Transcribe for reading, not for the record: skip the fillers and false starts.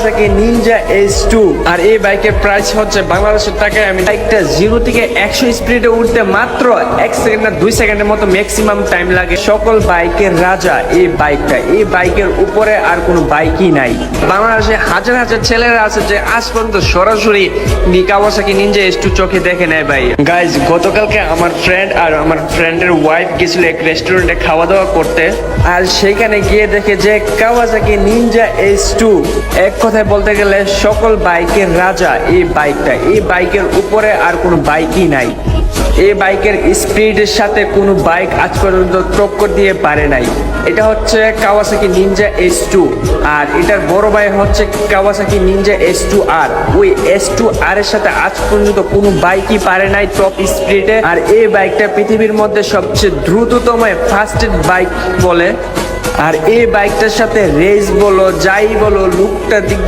Kawasaki Ninja S2। আর এই বাইকের price হচ্ছে বাংলাদেশের টাকায় আমি বাইকটা 0 থেকে 100 স্পিডে উঠতে মাত্র 1 সেকেন্ড না 2 সেকেন্ডের মতো ম্যাক্সিমাম টাইম লাগে। সকল বাইকের রাজা এই বাইকটা, এই বাইকের উপরে আর কোনো বাইকই নাই। বাংলাদেশে হাজার হাজার ছেলেরা আছে যে আজ পর্যন্ত সরাসরি কাওয়াসাকি নিনজা S2 চোখে দেখে নেয় ভাই। গাইজ, গতকালকে আমার ফ্রেন্ড আর আমার ফ্রেন্ডের ওয়াইফ গেছিল এক রেস্টুরেন্টে খাওয়া দাওয়া করতে, আর সেখানে গিয়ে দেখে যে কাওয়াসাকি নিনজা S2 এক কথায় বলতে গেলে সকল বাইকের রাজা এই বাইকটা। এই বাইকের উপরে আর কোনো বাইকই নাই। এই বাইকের স্পিডের সাথে কোনো বাইক আজ পর্যন্ত টক্কর দিয়ে পারে নাই। এটা হচ্ছে কাওয়াসাকি নিনজা S2, আর এটার বড় ভাই হচ্ছে কাওয়াসাকি নিনজা S2R। ওই S2R এর সাথে আজ পর্যন্ত কোনো বাইকই পারে নাই টপ স্পিডে। আর এই বাইকটা পৃথিবীর মধ্যে সবচেয়ে দ্রুততম ফাস্টেস্ট বাইক বলে। আর এই বাইকটার সাথে রেস বলো যাই বলো, লুকটার দিক